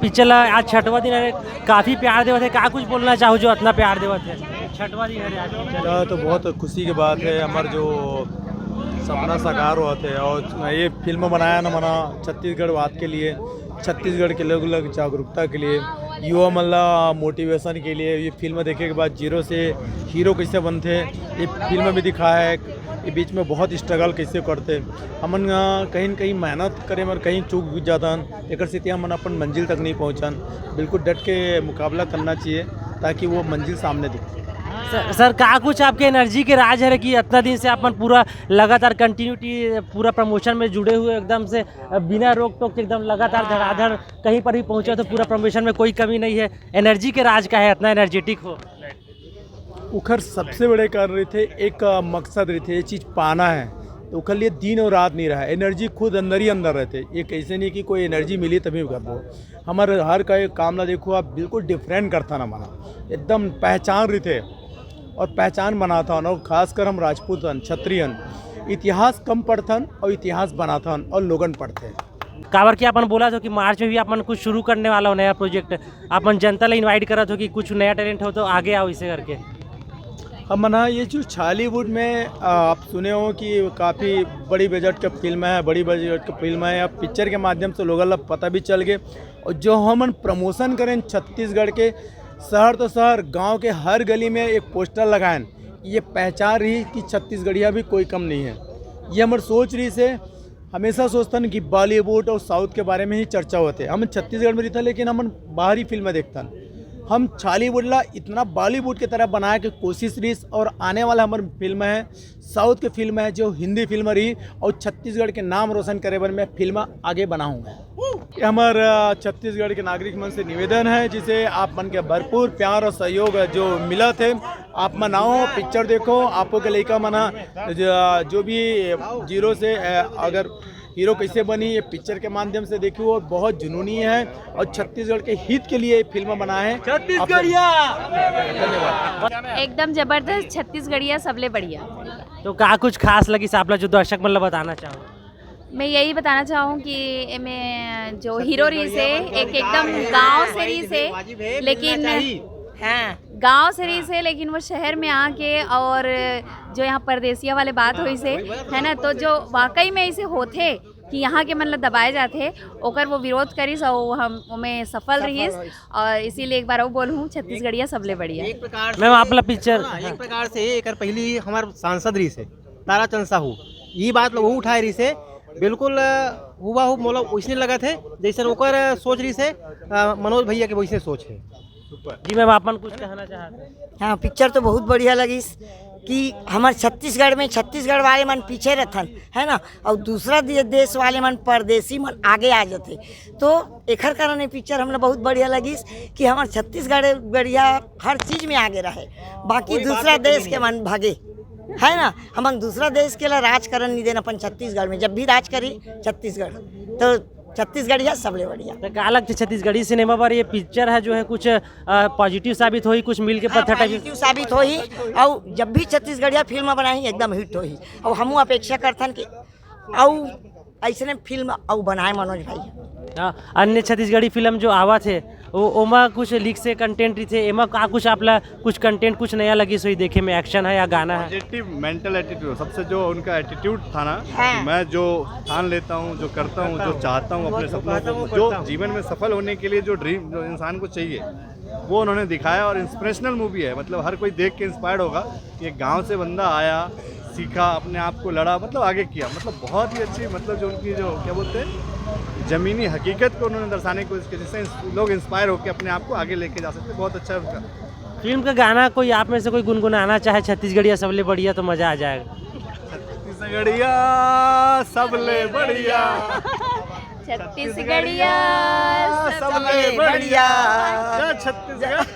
Picture आज छठवा दिन है, काफ़ी प्यार देवत है। क्या कुछ बोलना चाहो जो इतना प्यार देवत है? छठवा दिन है आज पिक्चर। तो बहुत खुशी की बात है। हमारे जो सपना साकार हुआ थे और ये फिल्म बनाया ना मना छत्तीसगढ़ बात के लिए, छत्तीसगढ़ के लोग जागरूकता के लिए, युवा मल्ला मोटिवेशन के लिए। ये फिल्म देखने के बाद जीरो से हीरो कैसे बनते ये फिल्म में दिखाया है। ये बीच में बहुत स्ट्रगल कैसे करते हमन कहीं न कहीं मेहनत करें मगर कहीं चूक जातन एक स्थिति हमन अपन मंजिल तक नहीं पहुँचन। बिल्कुल डट के मुकाबला करना चाहिए ताकि वो मंजिल सामने दिखे। सर क्या कुछ आपके एनर्जी के राज है कि इतना दिन से अपन पूरा लगातार कंटिन्यूटी पूरा प्रमोशन में जुड़े हुए एकदम से बिना रोक टोक के एकदम लगातार धड़ाधड़ कहीं पर भी पहुंचे तो पूरा प्रमोशन में कोई कमी नहीं है। एनर्जी के राज का है इतना एनर्जेटिक हो? उखर सबसे बड़े कारण रहे थे, एक मकसद रहे थे, ये चीज़ पाना है तो उखर लिए दिन और रात नहीं रहा। एनर्जी खुद अंदर ही अंदर रहते। ये कैसे नहीं कि कोई एनर्जी मिली तभी कर दो। हमारे हर का एक काम ना देखो आप बिल्कुल डिफरेंट करता ना माना एकदम पहचान रहे थे और पहचान बनाता और खासकर हम राजपूतन क्षत्रियन इतिहास कम पढ़थन और इतिहास बनाथन और लोगन पढ़ते हैं। काबर कि अपन बोला था कि मार्च में भी अपन कुछ शुरू करने वाला हो नया प्रोजेक्ट, अपन जनता ला इनवाइट करा था कि कुछ नया टैलेंट हो तो आगे आओ इसे करके। हम मना ये जो छॉलीवुड में आप सुने हो कि काफ़ी बड़ी बजट का फिल्म है, बड़ी बजट का फिल्म है। अब पिक्चर के माध्यम से लोगों को पता भी चल गए और जो हम प्रमोशन करें छत्तीसगढ़ के शहर तो शहर गांव के हर गली में एक पोस्टर लगाएं। ये पहचान रही कि छत्तीसगढ़िया भी कोई कम नहीं है। ये हमारे सोच रही से हमेशा सोचतन कि बॉलीवुड और साउथ के बारे में ही चर्चा होते। हम छत्तीसगढ़ में रहता लेकिन हम बाहरी फिल्में देखता। हम छॉलीवुड ला इतना बॉलीवुड की तरह बनाए की कोशिश रही और आने वाला हमारी फिल्म है साउथ की फिल्म है जो हिंदी फिल्म रही और छत्तीसगढ़ के नाम रोशन करे बर मैं फिल्म आगे बनाऊंगा। हमारा छत्तीसगढ़ के नागरिक मन से निवेदन है जिसे आप मन के भरपूर प्यार और सहयोग जो मिला थे आप मनाओ, पिक्चर देखो। आपको के लड़का मना जो भी जीरो से अगर हीरो कैसे बनी ये पिक्चर के माध्यम से देखी वो बहुत जुनूनी है और छत्तीसगढ़ के हित के लिए फिल्म बना है। छत्तीसगढ़िया एकदम जबरदस्त, छत्तीसगढ़िया सबले बढ़िया। तो क्या कुछ खास लगी से आप लोग जो दर्शक मतलब बताना चाहो? मैं यही बताना चाहूँ कि मैं जो हीरो रही से एकदम गांव से रही से लेकिन हाँ गांव से रही से लेकिन वो शहर में आके और जो यहाँ परदेसिया वाले बात हुई से है ना तो जो वाकई में ऐसे होते कि यहाँ के मतलब दबाए जाते ओकर वो विरोध करीस और हम उमें सफल रहीस और इसीलिए एक बार वो बोलूँ छत्तीसगढ़िया सबले बढ़िया। एक प्रकार से मैम आपला पिक्चर एक प्रकार से एक पहली हमारे सांसद रही से ताराचंद साहू ये बात लोग उठाए रही से बिल्कुल हुआ हो मतलब वैसे लगा थे जैसे ओकर सोच रही से मनोज भैया के वैसे सोच है। जी मैम अपन कुछ कहना चाहते हैं? हाँ पिक्चर तो बहुत बढ़िया लगी कि हमारे छत्तीसगढ़ में छत्तीसगढ़ वाले मन पीछे रहथन है ना और दूसरा देश वाले मन परदेसी मन आगे आ जाते तो एकर कारण ये पिक्चर हमने बहुत बढ़िया लगी कि हमारे छत्तीसगढ़ बढ़िया हर चीज़ में आगे रहे बाकी दूसरा देश के मन भागे है ना। हम दूसरा देश के लिए राजकरण नहीं देना अपन छत्तीसगढ़ में जब भी राज करी छत्तीसगढ़ तो छत्तीसगढ़िया सबले बढ़िया। तो क्या लगता है छत्तीसगढ़ी सिनेमा पर ये पिक्चर है जो है कुछ पॉजिटिव साबित होई कुछ मिल के पॉजिटिव साबित होई और जब भी छत्तीसगढ़िया फिल्म बनाई एकदम हिट होई और हम अपेक्षा करथन कि और ऐसे फिल्म और बनाए मनोज भाई। अन्य छत्तीसगढ़ी फिल्म जो आवा थे वो ओमा कुछ लीक से कंटेंट थे एमा का कुछ आपला कुछ कंटेंट कुछ नया लगी सोई देखे में एक्शन है या गाना है? पॉजिटिव मेंटल एटीट्यूड सबसे जो उनका एटीट्यूड था ना हाँ। मैं जो ठान लेता हूँ जो करता हूँ जो चाहता हूँ अपने सपनों को जो जीवन में सफल होने के लिए जो ड्रीम जो इंसान को चाहिए वो उन्होंने दिखाया और इंस्पिरेशनल मूवी है। मतलब हर कोई देख के इंस्पायर्ड होगा कि एक गाँव से बंदा आया सीखा अपने आप को लड़ा मतलब आगे किया मतलब बहुत ही अच्छी मतलब जो उनकी जो क्या बोलते हैं ज़मीनी हकीकत को उन्होंने दर्शाने की कोशिश की जिससे लोग इंस्पायर होकर अपने आप को आगे लेके जा सकते। बहुत अच्छा है उनका। फिल्म का गाना कोई आप में से कोई गुनगुनाना चाहे छत्तीसगढ़िया सबले बढ़िया तो मज़ा आ जाएगा। छत्तीसगढ़िया सबले बढ़िया छत्तीसगढ़िया सबले बढ़िया बढ़िया छत्तीसगढ़।